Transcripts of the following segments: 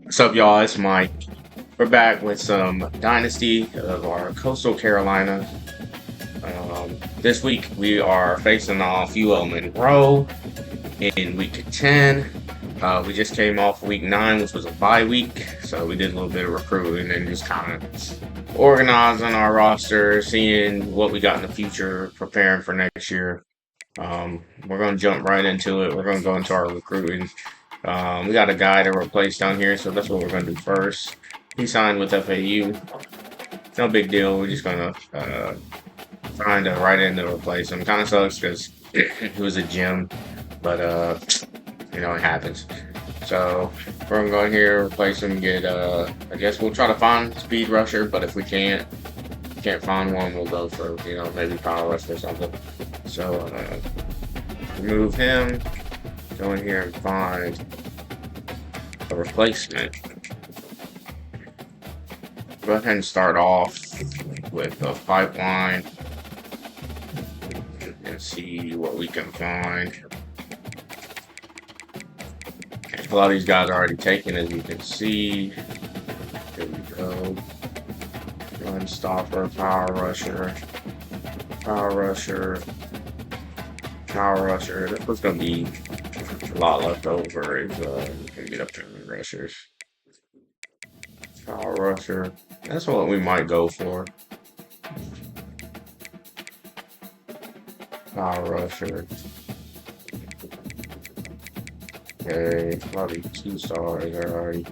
What's up, y'all? It's Mike. We're back with some Dynasty of our Coastal Carolina. This week we are facing off UL Monroe in week 10. We just came off week 9, which was a bye week, so we did a little bit of recruiting and just kind of organizing our roster, seeing what we got in the future, preparing for next year. We're going to jump right into it. We're going to go into our recruiting. We got a guy to replace down here, so that's what we're going to do first. He signed with FAU. No big deal. We're just going to find a right end to replace him. Kind of sucks because he was a gem, but it happens. So we're gonna go in here, replace him, get I guess we'll try to find speed rusher, but if we can't find one, we'll go for maybe power rusher or something. So remove him, go in here and find a replacement. Go ahead and start off with a pipeline and see what we can find. A lot of these guys are already taken, as you can see. Here we go. Run stopper, power rusher, power rusher, power rusher. This was going to be a lot left over if we can get up to the rushers. Power rusher. That's what we might go for. Power rusher. Okay, probably 2 stars already.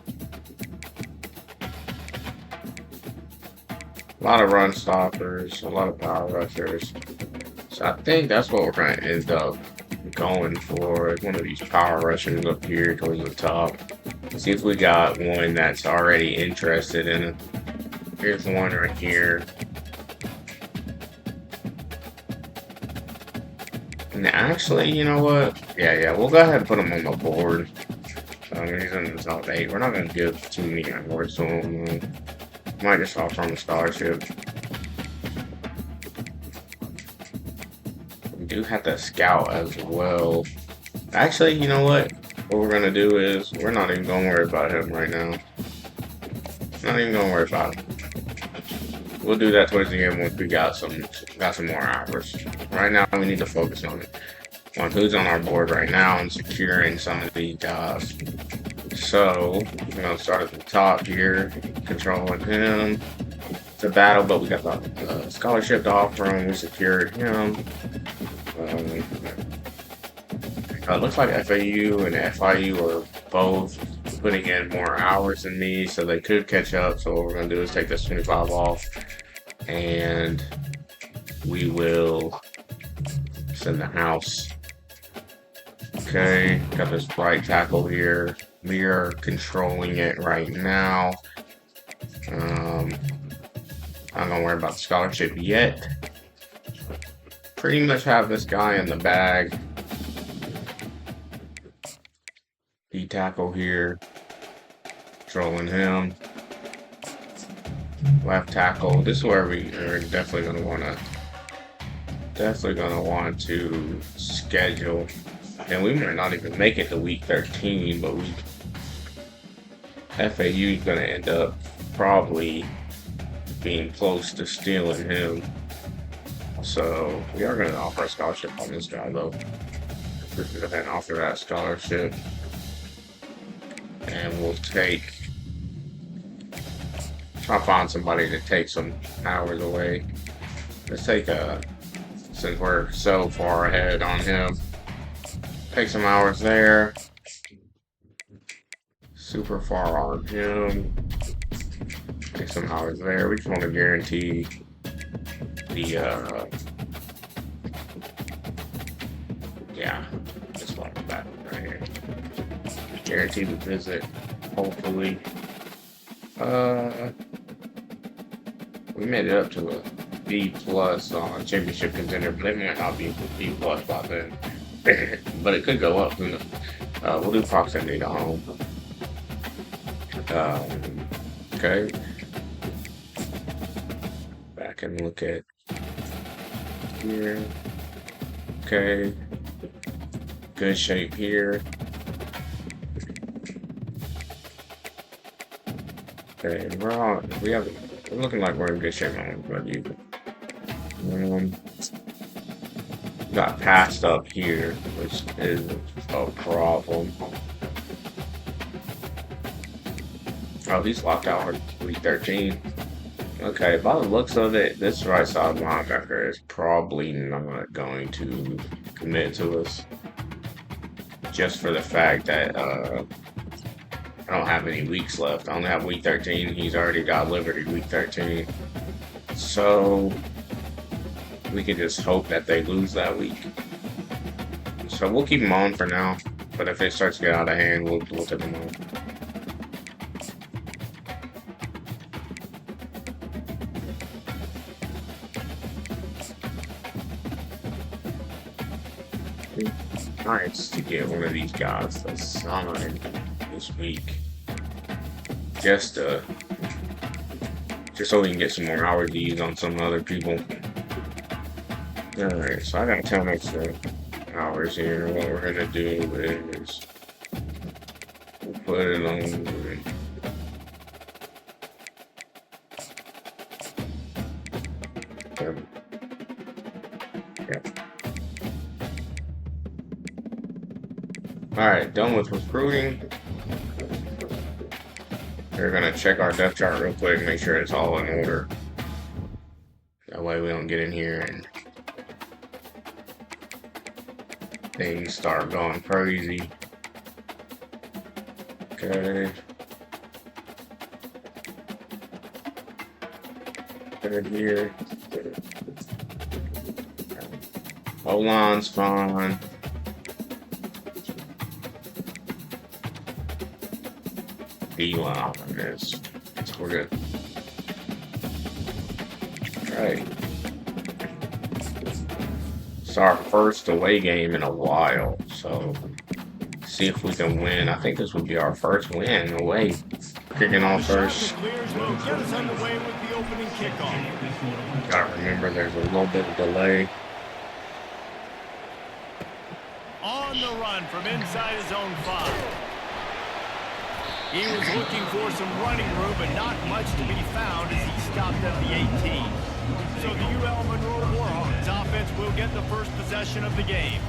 A lot of run stoppers, a lot of power rushers. So I think that's what we're going to end up going for. One of these power rushers up here towards the top. See if we got one that's already interested in it. Here's one right here. And actually, you know what? Yeah, we'll go ahead and put him on the board. He's in the top 8. We're not going to give too many awards to him. Might just offer him a scholarship. We do have to scout as well. Actually, you know what? What we're going to do is we're not even going to worry about him right now. Not even going to worry about him. We'll do that towards the end once we got some more hours. Right now, we need to focus on who's on our board right now and securing some of these guys. So we're gonna start at the top here, controlling him. It's a battle, but we got the scholarship to offer him. We secured him. It looks like FAU and FIU are both putting in more hours than me, so they could catch up. So what we're gonna do is take this 25 off, and we will send the house. Okay, got this right tackle here. We are controlling it right now. I'm not gonna worry about the scholarship yet. Pretty much have this guy in the bag. D tackle here, controlling him. Left tackle. This is where we are definitely gonna want to schedule. And we might not even make it to week 13, but FAU is going to end up probably being close to stealing him. So we are going to offer a scholarship on this guy, though. We're going to go ahead and offer that scholarship. And we'll try to find somebody to take some hours away. Let's take since we're so far ahead on him. Take some hours there. Super far on him. Take some hours there. We just want to guarantee this one back right here. Guarantee the visit. Hopefully. We made it up to a B plus on championship contender, but it might not be B plus by then. But it could go up. Who knows? We'll do proximity to home. Okay. Back and look at here. Okay. Good shape here. Okay, we're looking like we're in good shape on but you got passed up here, which is a problem. Oh, he's locked out for week 13. Okay, by the looks of it, this right side linebacker is probably not going to commit to us. Just for the fact that I don't have any weeks left. I only have week 13. He's already got Liberty week 13. So we can just hope that they lose that week. So we'll keep him on for now. But if it starts to get out of hand, we'll take him on. Nice to get one of these guys to sign this week. Just so we can get some more hours to use on some other people. Alright, so I got 10 extra hours here. What we're gonna do is we'll put it on. Yeah. Alright, done with recruiting. We're gonna check our depth chart real quick, make sure it's all in order. That way we don't get in here and things start going crazy. Okay. Good here. O-line's fine. D-line is we're good. Alright. It's our first away game in a while, so see if we can win. I think this would be our first win away. Kicking off first. Gotta remember there's a little bit of delay. On the run from inside his own 5. He was looking for some running room, but not much to be found as he stopped at the 18. So the UL Monroe Warhawks offense will get the first possession of the game.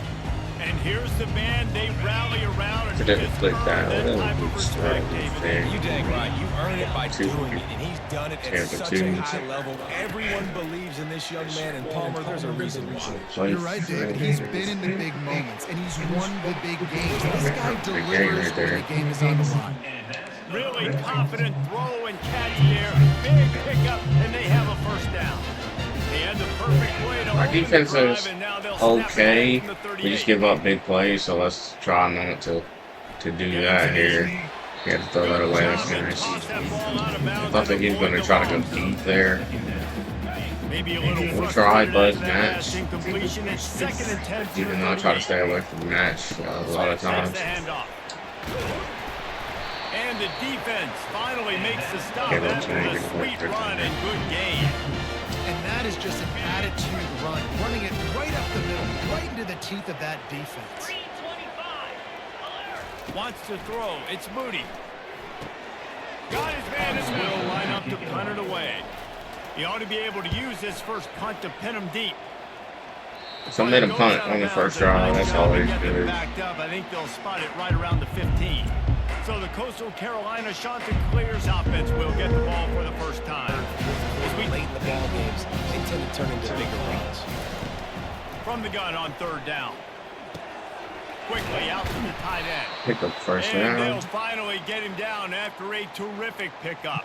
And here's the man they rally around and just earn that type of respect, David. You dang right. You earn it by doing it, and he's done it at such a high level. Everyone believes in this young man, and Palmer, there's a reason why. You're right, David. He's been in the big moments, and he's won the big games. This guy delivers when the game is on the line. Really confident throw and catch there. Big pickup, and they have a first down. They had the perfect play to Our defense is okay. from the 38. We just give up big plays, so let's try not to do that here. We have to throw that away. That's nice. I thought that he was going to try to go deep there. We'll try, but match. Even though I try to stay away from the match a lot of times. And the defense finally makes the stop after a sweet run and good game. And that is just an attitude run, running it right up the middle, right into the teeth of that defense. Wants to throw. It's Moody. Got his man as will line up to punt it away. He ought to be able to use this first punt to pin him deep. So made a punt on the first drive. That's always good. Backed up. I think they'll spot it right around the 15. So the Coastal Carolina Chanticleer's offense will get the ball for the first time. As we late in the ball games, they tend to turn into bigger runs. From the gun on third down. Quickly out to the tight end. Pick up first And they'll down. finally get him down after a terrific pickup.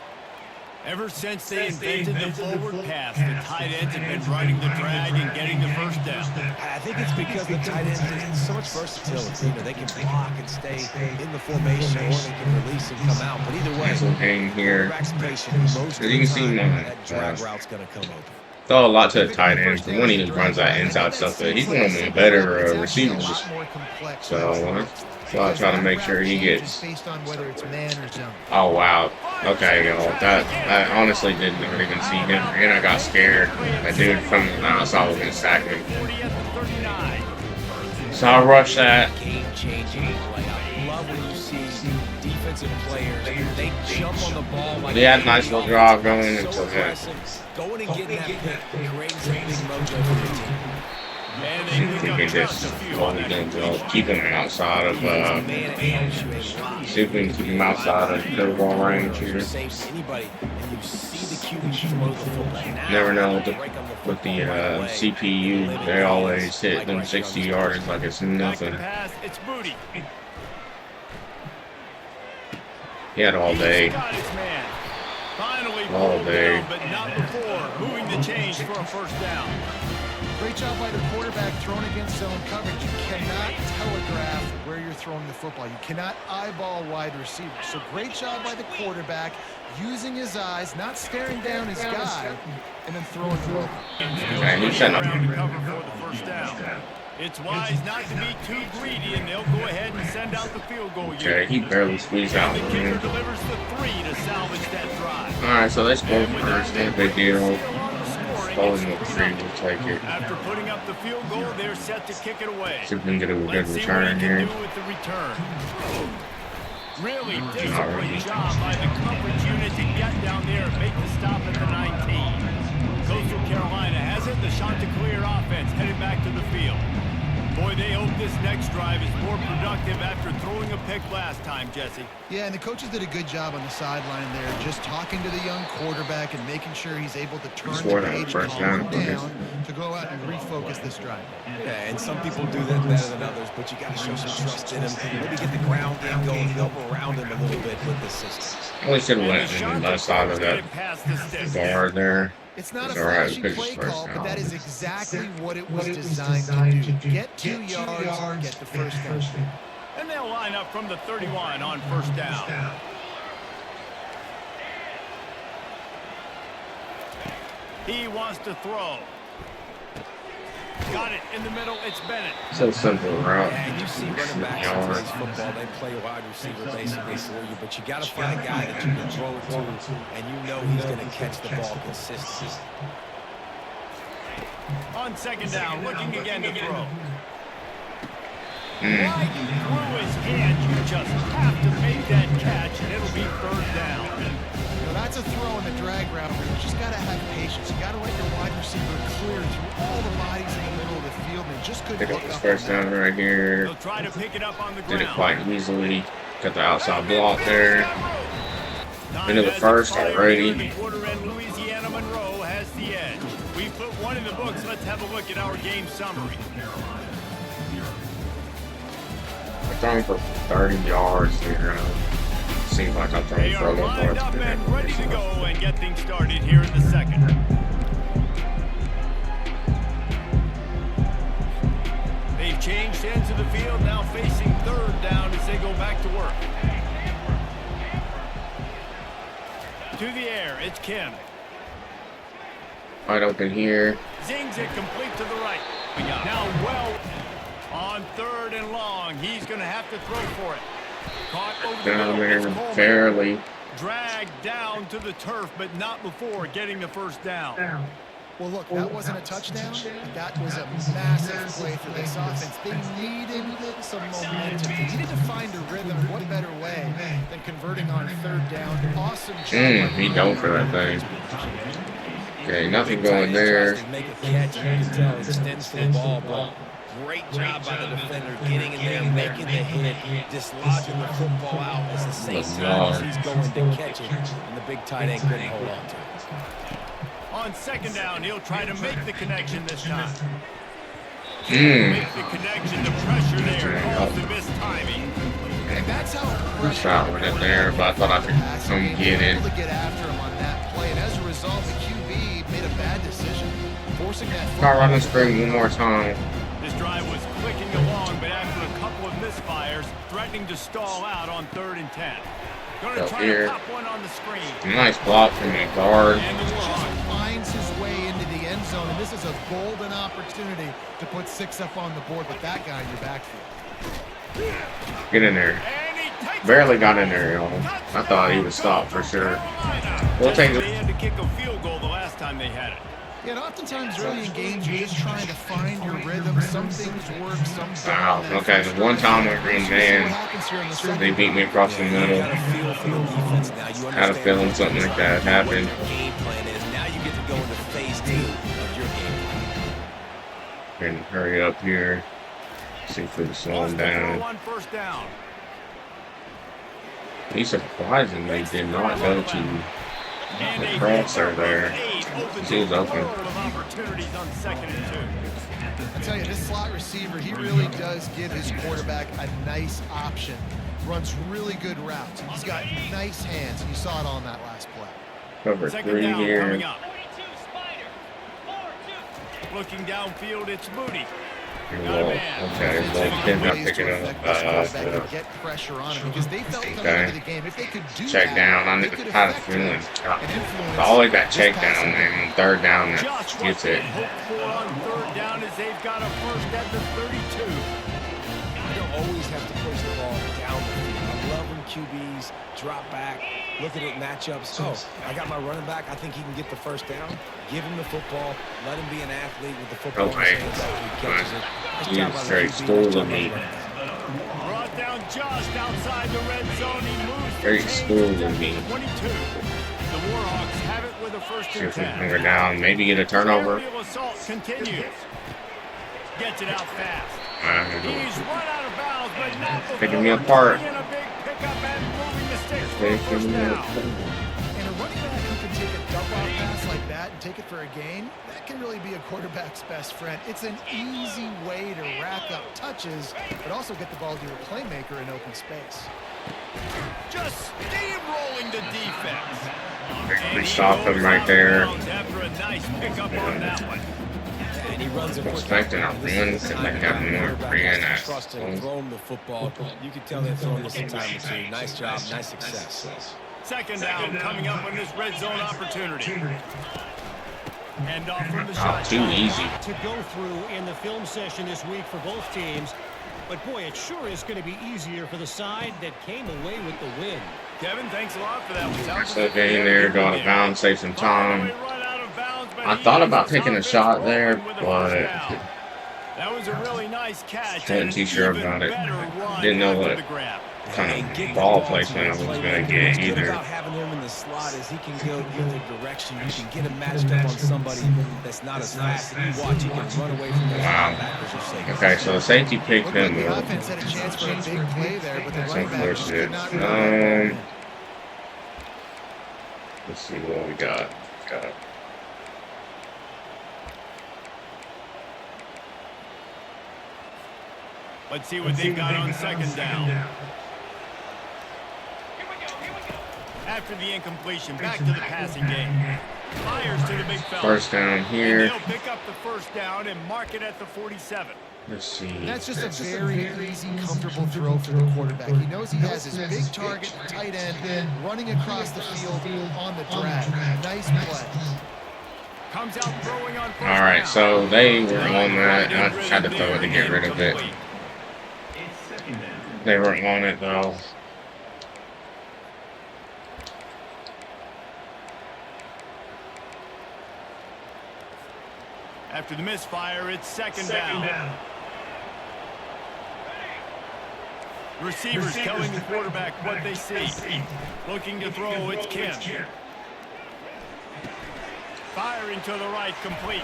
Ever since they invented the forward pass, the tight ends have been running the drag and getting the first down. I think it's because the tight ends have so much versatility. You know, they can block and stay in the formation, or they can release and come out. But either way, Some hang here. quarterback's patient. Most of You the can see time, my that drag route's going to come open. Throw a lot to the tight end. For when he just runs that inside stuff, but he's one of the better receivers. So I try to make sure he gets. Based on whether it's man or zone. Oh wow. Okay, yo, that I honestly didn't even see him, and I got scared. That dude from the outside was gonna sack me. So I rushed that. Game-changing play. I love when you see defense offensive players, they jump on the ball like They had a nice little drive going so until that. aggressive. Going and getting that pick, creating some big mojo for your team. And See they if pick we up can just a just few hold on that him, completion. keep him outside of, Man, it helps you a lot. see if we can keep him outside of field goal range If you're here. safe anybody, and you see the QB throw the football. Now, Never know with break on the with the football right away. CPU, they always hit Like them right here on 60 this yards like it's Back to nothing. pass, it's Booty. He had all day. He's got his man. Finally All pulled day. down, but not before moving the chains for a first down. Great job by the quarterback throwing against zone coverage. You cannot telegraph where you're throwing the football. You cannot eyeball wide receivers. So great job by the quarterback using his eyes, not staring down his guy, and then throwing the ball. And he's setting up. Around to cover for the first down. It's wise not to be too greedy, and they'll go ahead and send out the field goal Okay, unit. he barely squeezed out And the of kicker him. delivers the 3 to salvage that drive. Alright, so they scored And with first. that, No big deal. still on the scoring, Golden it's Retriever 3-0. will take it. After putting up the field goal, they're set to kick it away. See if we can get a good Let's see what return he here. can do with the return. Really Alright. disciplined job by the coverage unit to get down there and make the stop at the 19. Coastal Carolina has it. The Chanticleer offense headed back to the field. Boy, they hope this next drive is more productive after throwing a pick last time, Jesse. Yeah, and the coaches did a good job on the sideline there, just talking to the young quarterback and making sure he's able to turn Scored the on page, first calm down. him down to go out and refocus this drive. Yeah, and some people do that better than others, but you got to show some trust in him. Maybe get the ground game going, help around him a little bit with the system. At least it And went the in the left side of Chanticleers get that it past the sticks. guard there. It's not a It's all right, flashy pitch play first call, but down. that is exactly what it was designed to do. Get 2 yards, get the first down. And they'll line up from the 31 on first down. He wants to throw. Got it in the middle. It's Bennett. So simple route. Yeah, you see running backs in today's football, they play wide receiver basically for you, but you got to find a guy that you can throw it to, and you know he's going to catch the ball consistently. On second down, looking again to throw. Mm. Right through his hand. You just have to make that catch, and it'll be third down. Now that's a throw in the drag route where you just got to have patience. You got to let your wide receiver clear through all the bodies in the middle of the field, and just couldn't Pick up look this up. first down right here. They'll try to pick it up on the Did it ground. quite easily. Got the outside block there. Time Into the has first expired already. here in the quarter, and Louisiana Monroe has the edge. We put one in the books. Let's have a look at our game summary. I'm throwing for 30 yards here. Seems like I'm throwing They for a are little lined more. up and ready to go and get things started here in the second. They've changed ends of the field, now facing third down as they go back to work. To the air, it's Kim. Wide open here. Zings it complete to the right. Now well on third and long. He's going to have to throw for it. Caught over the Down middle. It's there, Coleman. barely. Dragged down to the turf, but not before getting the first down. Well, look, that wasn't a touchdown, but that was a massive play for this offense. They needed some momentum. They needed to find a rhythm. What better way than converting on third down? Awesome job. He dove for that thing. Okay, nothing going there. Make a catch, you can tell, extends for the ball, but great job by the defender getting in there, making the hit, dislodging the football out at the same time as he's going to catch it, and the big tight end couldn't hold on to it. On second down, he'll try to make the connection this time. Mm. Make the connection, the pressure there caused the missed timing. And that's how Good shot with it there, but I thought I could come get it. able to get after him on that play, and as a result, the QB made a bad decision, forcing that Try running football. spring one more time. This drive was clicking along, but after a couple of misfires, threatening to stall out on 3rd and 10. Going to Up try here. to pop one on the screen. Nice block from the guard. And the Just block. finds his way into the end zone, and this is a golden opportunity to put 6 up on the board with that guy in your backfield. Get in there. And he takes Barely it. got in there, y'all. I thought he would stop for sure. Carolina. We'll take They it. had to kick a field goal the last time they had it. Yeah, and oftentimes early in games, you're just trying to find your rhythm. Some things work, some don't. Wow. Okay, the one time I green man, they beat me across the middle. You got a feel for the defense now. You Had a understand feeling something like that happened. what their game plan is. Now you get to go into phase 2 of your game plan. And hurry up here. See if we can slow him down. First down. He surprisingly did not go to the crosser there. He was open. I tell you, this slot receiver, he really does give his quarterback a nice option. Runs really good routes. He's got nice hands, and you saw it on that last play. Cover 3 here. Looking downfield, it's Moody. Okay, well, did not pick it up. Get pressure on him because they felt coming into the game. If they could do check down. I need to kind of feeling. Always that check down, man. Third down, that gets it. On third down as they've got a first at the 32. You don't always have to push the ball down the field. I love when QBs drop back, look at it matchups. Oh, I got my running back. I think he can get the first down. Give him the football. Let him be an athlete with the football. Okay. He's very schooling me. Brought down just outside the red zone. He moves. Very schooling me. 22. The Warhawks have it with a first and 10. Finger down. Maybe get a turnover. Assault continues. Gets it out fast. He's run out of bounds, but not before Picking me apart. a big pickup and moving the sticks for a first down. And a running back who can take a dump-off pass like that and take it for a gain, that can really be a quarterback's best friend. It's an easy way to rack up touches, but also get the ball to your playmaker in open space. Just steamrolling the defense. We stopped him right there. After a nice pickup on that one. And he runs a Expecting our friends to like have more ran at. Trust him, throw him the football. You can tell they're throwing this a time or two. Nice job, nice success. Second down coming up on this red zone opportunity. And off from the shot. Too easy. To go through in the film session this week for both teams. But boy, it sure is going to be easier for the side that came away with the win. Kevin, thanks a lot for that. Nice little game there, go out of bounds, save some time. I thought about taking a shot there, but that was a really nice catch. wasn't too sure about it. Didn't know what kind of ball placement I was going to get either. About having him in the slot is he can go either direction. You can get him matched up on somebody that's not as fast. If you watch, he can run away from those linebackers or safeties. Okay, so the safety picked him The up. offense had a chance for a big play there, but the That's running back unfortunate. did not really Let's see what we got. Let's see what they've got on second down. After the incompletion, back to the passing game. Fires to the big fella. First down here. And they'll pick up the first down and mark it at the 47. Let's see. That's just a very easy, comfortable throw for the quarterback. He knows he has his big target, tight end, running across the field on the drag. Nice play. Comes out throwing on first All right, down. so they were on that. I had to throw it to get rid of it. They weren't on it though. After the misfire, it's second down. Receivers telling the quarterback what they see. Looking to throw, it's Kim. Firing to the right, complete.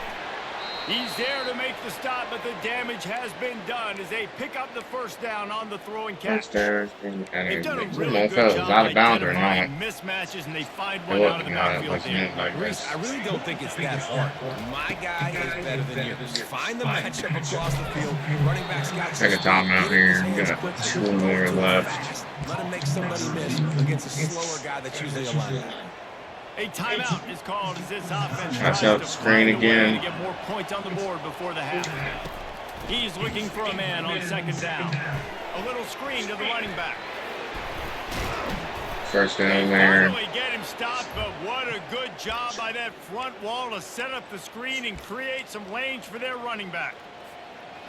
He's there to make the stop, but the damage has been done as they pick up the first down on the throwing catch. They've done a really good job out of bounds or not. mismatches, and they find one out of the backfield there. Reese, I really don't think it's that hard. My guy is better than yours. Find the matchup across the field. Running back's got Take a timeout here. We got 2 more left. Let him make somebody miss against a slower guy that's usually a linebacker. A timeout is called as this offense That's tries out to the screen find a way again. to get more points on the board before the half. He's looking for a man on second down. A little screen to the running back. First down They there. finally get him stopped, but what a good job by that front wall to set up the screen and create some lanes for their running back.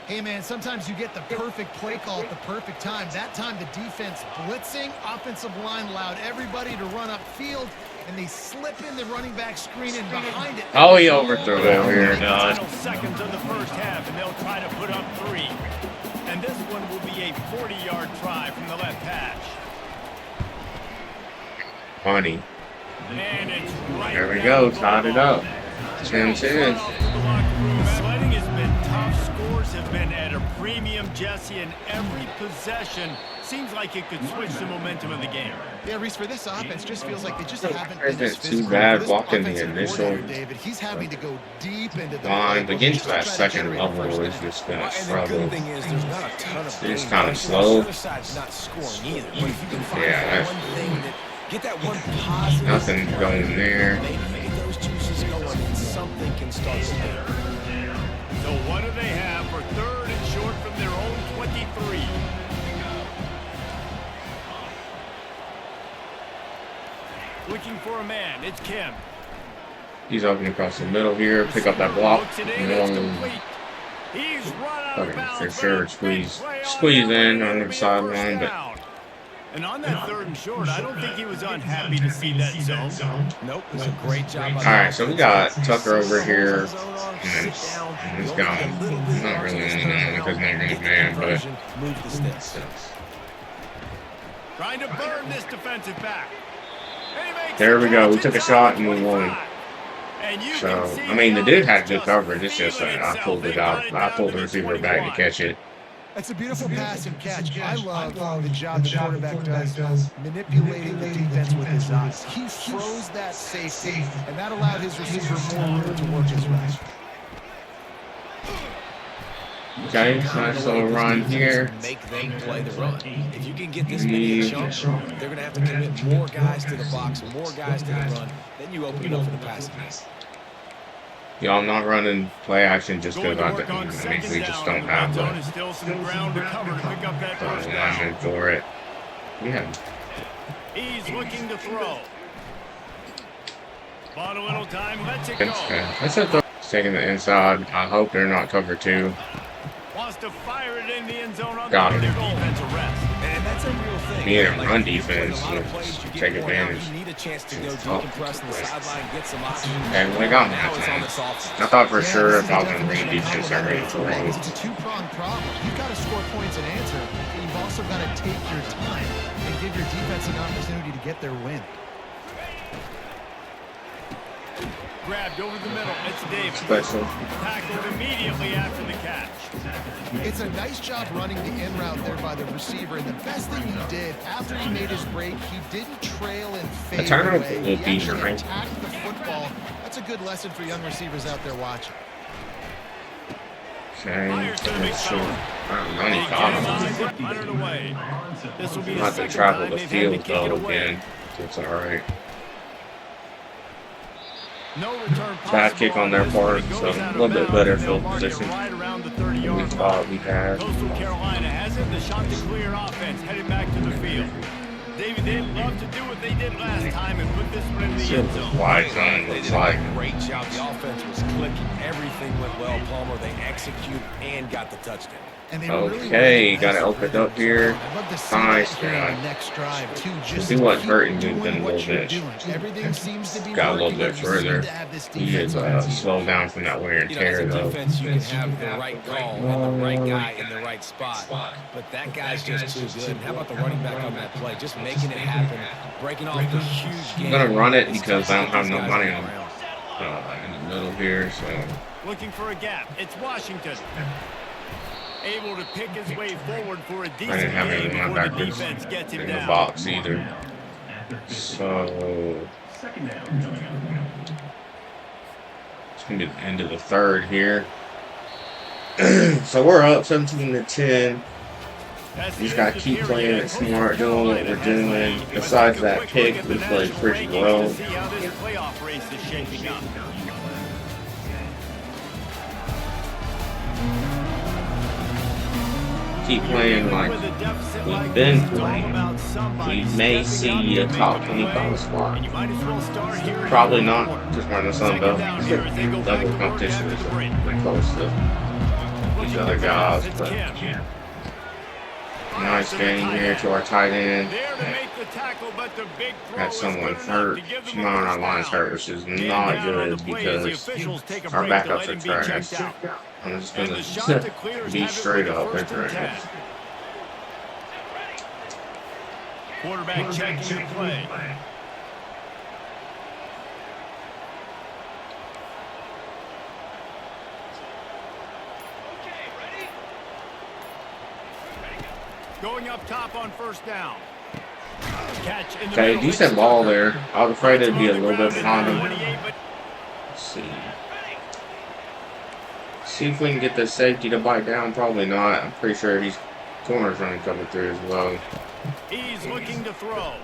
Hey, man, sometimes you get the perfect play call at the perfect time. That time, the defense blitzing, offensive line allowed everybody to run upfield, and they slip in the running back screen and behind it. Oh, he overthrew it here. Gosh. Final seconds of the first half, and they'll try to put up 3. And this one will be a 40-yard try from the left hash. Funny. And it's right There we go. Tied it up. 10-10. Sledding has been tough. Scores have been at a premium, Jesse, and every possession seems like it could switch the momentum of the game. Yeah, Reese, for this offense, just feels like they just haven't been Isn't too bad blocking the initial David, he's having to go deep into the line, but getting to that second level is just going to struggle. It's kind of slow. Yeah, Get that one positive. Nothing going there. Get those juices going, and something can start to happen. So what do they have for 3rd and short from their own 23? Looking for a man. It's Kim. He's open across the middle here. Pick up that block. He's run out of bounds for sure. Squeeze in on the sideline, but. And on that 3rd and short, I don't think he was unhappy to see that zone. Nope, it was a great job. All right, so we got Tucker over here, and he's gone. Not really because not really man, but move the sticks. Trying to burn this defensive back. There we go. We took a shot and we won. So I mean, they did have good coverage. It's just I pulled it out. I pulled the receiver back to catch it. That's a beautiful pass and catch. I love the job the quarterback does manipulating the defense with his eyes. He froze that safety, and that allowed his receiver more room to work his route. Okay, nice little run here. Make them play the run. If you can get this many a chunk, they're going to have to commit more guys to the box, more guys to the run. Then you open it up for the passing game. Y'all not running play action just because I mean, we just don't have the lineman for it. Yeah. He's looking to throw. Bought a little time, lets it go. That's a throw. Taking the inside. I hope they're not cover 2. Wants to fire it in the end zone on Got their it. defensive rest. And that's a real thing. Being a run defense, take advantage. You need a chance to go decompress on the sideline, get some oxygen. And we got that time. I thought for sure if I was going to bring defense, I'm ready to roll. It's a two-pronged problem. You've got to score points and answer, but you've also got to take your time and give your defense an opportunity to get their win. Grabbed over the middle. It's Davis. Special. Tackled immediately after the catch. It's a nice job running the in route there by the receiver, and the best thing he did after he made his break, he didn't trail and fade away. He actually attacked the football. That's a good lesson for young receivers out there watching. Okay, so running caught This will be him. Not to travel the field though again. It's all right. No return Bad kick on their part, so a little bit better field position than we thought we had. Coastal Carolina has it. The Chanticleer offense headed back to the field. David, they'd love to do what they did last time and put this one in the end zone. Wide zone looks like. Great job. The offense was clicking. Everything went well, Palmer. They executed and got the touchdown. Okay, got it opened up here. Nice, Next drive too. He wasn't hurting you then a little bit. Everything seems to be got a little bit further. He is slowed down from that wear and tear though. Defense, you can have the right call and the right guy in the right spot, but that guy's just too good. And how about the running back on that play? Just making it happen, breaking off the huge game. I'm gonna run it because I don't have no money on in the middle here. So looking for a gap. It's Washington. Able to pick his way forward for a decent I didn't have any game of my before the backers defense gets him in the down. box either. So it's gonna be the end of the 3rd here. So we're up 17-10. We just gotta keep playing it smart, doing what we're doing. Besides that pick, we played pretty well. See how this playoff race is shaping up. Keep playing like we've been playing. We may see a top 25 squad. Probably not, just running the Sun Belt. Double competition is pretty close to these other guys. It's But Kim. nice game here to our tight end. There to make the tackle, but the big throw Had is someone good enough hurt. to give them Someone on a our first line's down. hurt, which is Man not down on the good play as the because officials take a our break to backups let are him be trash. checked out. I'm just And the gonna Chanticleers be have it straight with the up first and and 10. Quarterback checking the play. Going up top on first down. Catch in the okay, middle. decent ball there. I was afraid it'd be a little bit behind him. 28, but Let's see. See if we can get the safety to bite down. Probably not. I'm pretty sure these corners running coming through as well. he's looking to throw.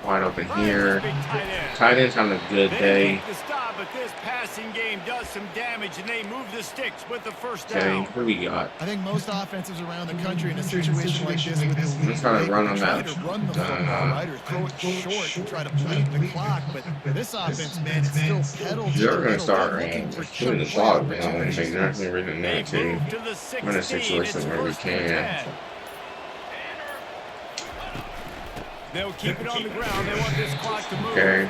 Wide open Finds his here. big tight end. Tight end's having a good They day. make the stop, but this passing game does some damage, and they move the sticks with the first Okay, down. what do we got? I think most offenses around the country in a situation like this with the Let's try to run on try that. to run the football, right, or throw it short and try to bleed the clock. But this offense, man, it's still pedal to They're the going to metal. start They're looking for doing the chunk clock play now. And opportunities. they nothing really They need to. move to the We're in a 16. situation It's where we first and can. 10. They'll keep it on the ground. They want this clock to move. Okay,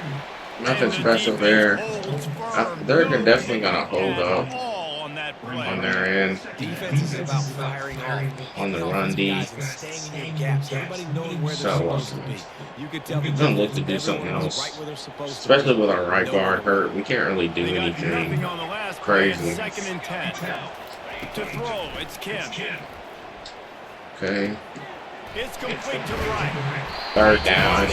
nothing And the special defense there. holds firm. They're No definitely going to movement hold at up all on that play. on their end. Defense is about firing off On the hitting run offensive D. guys and staying in your gaps. Everybody knowing where they're So, supposed to be. You could tell the We're gonna look to defense, do something everyone was else. right where they're supposed to Especially be. with our right guard hurt, we can't really do They got anything nothing on the last play. It's crazy. second and 10. To throw, it's Kim. Okay, It's complete to the right. third down.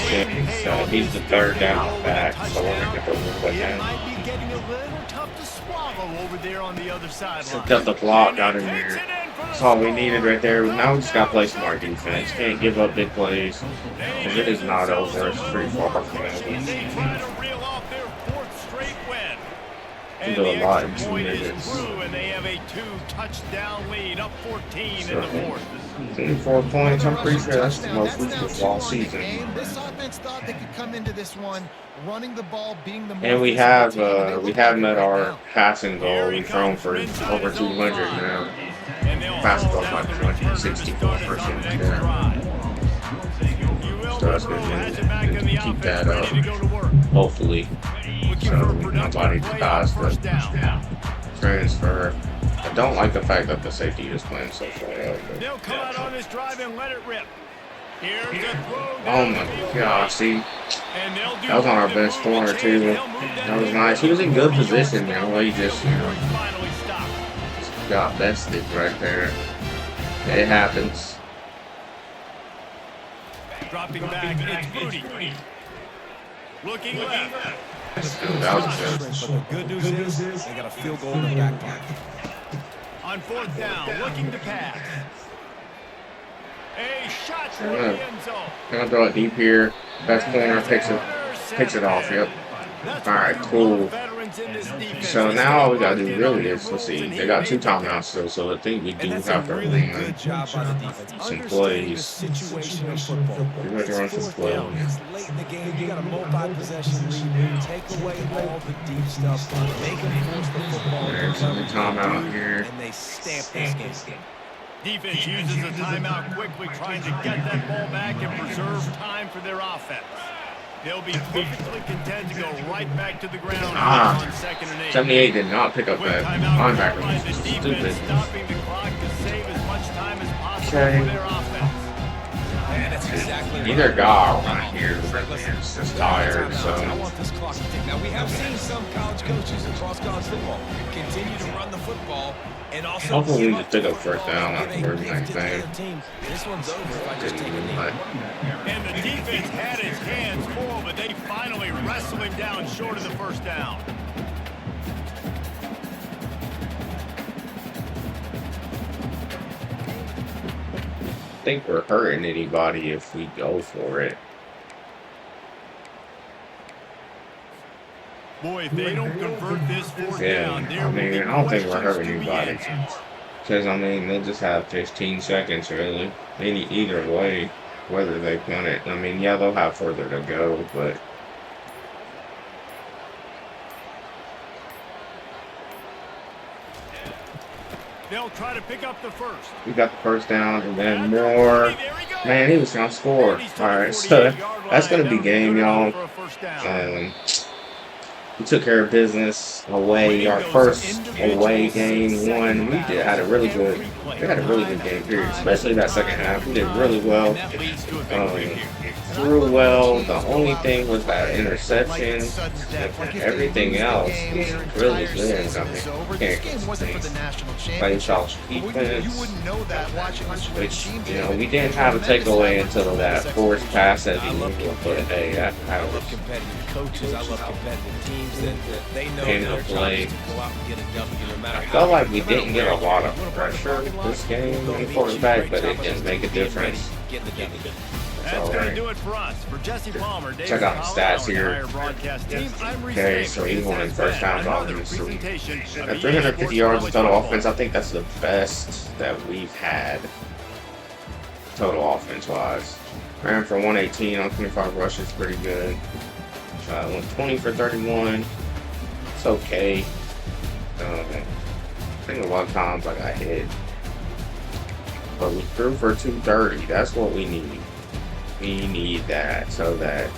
So he's the third down back, so we're gonna get the move with It him. might be getting a little tough to swallow over there on the other sideline. Cut the block out of And he takes here. it in for the That's all we score. needed right there. Now we just gotta play smart defense. Can't give up big plays. Because it is not over. It's pretty far from And it. they try to reel off their fourth straight win. And do the a lot in extra 2 point is minutes. through, and they have a 2-touchdown lead, up 14 in the fourth. 24 points. I'm pretty sure that's the most we've Touchdown, seen all that's now 2 on the season. game. This offense thought they could come into this one running the ball, being the more And we physical have team, and they we look have like it met right our now. passing goal. Here he We've thrown comes for from inside over his own 200 line. now. And they'll Pass haul goal down by the returner to 64%. start us on the next Yeah. drive. UL So that's Monroe good. has it back in the Keep offense, that ready up. to go to work. Hopefully. Looking So for a nobody productive play on dies first the down. transfer. I don't like the fact that the safety is playing so far out. They'll come out on this drive and let it rip. Here's a throw Oh down my the field. gosh, see, And they'll do that was on our more than best move the corner chains. too. They'll move That was thing nice. He was in good 40 yards position, man. down Well, he the field just, before he finally stopped. got bested right there. It happens. Dropping back, it's Booty. Looking left. That was good. But the good news is they got a field goal in the back pocket. On fourth down, looking to pass. A shot toward Yeah. the end zone. Gonna throw it deep here. Best corner picks it off. Yep. That's All right, why you cool. want veterans in this defense. So They now all we stay gotta do locked in really on their is, let's rules, see, and they he got made 2 the cut. timeouts still, so I think we do And that's a have to really run good job by the defense. some Understanding the plays. situation of football. We have to run some It's fourth down. plays. It's late in the game. You got a multi-possession lead. Take away all the deep stuff. Make them force the football. There's a timeout here. And they stamp this game. Defense uses a timeout quickly, trying to get that ball back and preserve time for their offense. They'll be perfectly content to go right back to the ground on second and 8. 78 did not pick up Quick that timeout called by linebacker. the This is defense, stupid. stopping the clock to save as much time as possible Okay. for their offense. And that's exactly Neither right. guy around here Listen, is just tired, so I want this clock to tick. Now, we have seen some college coaches across college football continue to run the football and also hopefully we give just pick up football first down and give a afterwards gift next to the thing. other team. This one's over if I just take a knee. But And the defense had his hands full, but they finally wrestled him down short of the first down. I think we're hurting anybody if we go for it. Boy, if they don't convert this fourth Yeah, down, there I will mean, be I don't think we're questions hurting to be anybody. answered. Because, I mean, they'll just have 15 seconds, really. Either way, whether they punt it. I mean, yeah, they'll have further to go, but... They'll try to pick up the first. We got the first down, and then more. Man, he was gonna score. And he's to All the right, so 48-yard that's line. gonna be That'll game, good y'all. for a first down. We took care of business away. Our first away game won. We had a really good. We had a really good game period, especially that second half. We did really well. And that leads to a victory here. Threw well. The only thing was that interception. Everything else was really good. I mean, can't play solid defense. Which, you know, we didn't have a takeaway until that forced pass at the end. But hey, that I was love competitive coaches. I love competitive teams that they know Game their of job play. is to go out and get a W no matter I how. felt like we didn't get a lot of pressure this game on quarterback, but it didn't make a difference. Getting the W. That's going to do it for us. For Jesse Palmer, Dave Check out the Powell, stats our here. entire broadcast team, I'm Reese Okay, Davis. so he won This first has been down another offense. presentation of At EA 350 Sports yards of College total Football. offense, I think that's the best that we've had total offense-wise. Ran for 118 on 25 rushes, pretty good. Went 20 for 31. It's okay. I think a lot of times I got hit. But we threw for 230. That's what we need. We need that so that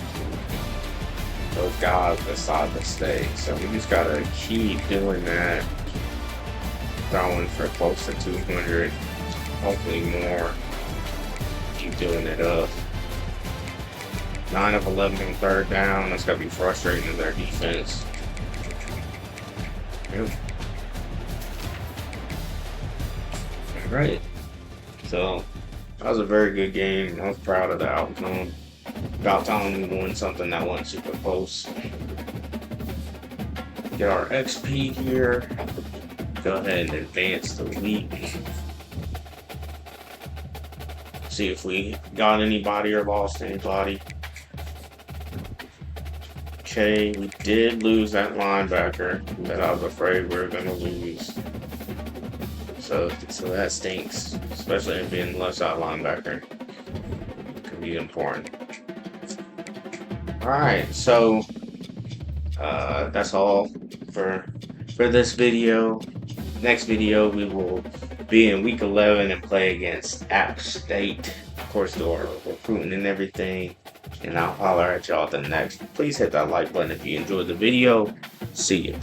those guys decide to stay. So we just gotta keep doing that. Throwing for close to 200. Hopefully more. Keep doing it up. 9 of 11 on third down. That's gotta be frustrating in their defense. Yep. Alright. So that was a very good game. I was proud of the outcome. About time we won something that wasn't super close. Get our XP here. Go ahead and advance the week. See if we got anybody or lost anybody. Okay, we did lose that linebacker that I was afraid we were going to lose. So that stinks, especially it being left side linebacker. Could be important. Alright, so that's all for this video. Next video we will be in week 11 and play against App State. Of course, do our recruiting and everything. And I'll holler at y'all at the next. Please hit that like button if you enjoyed the video. See you.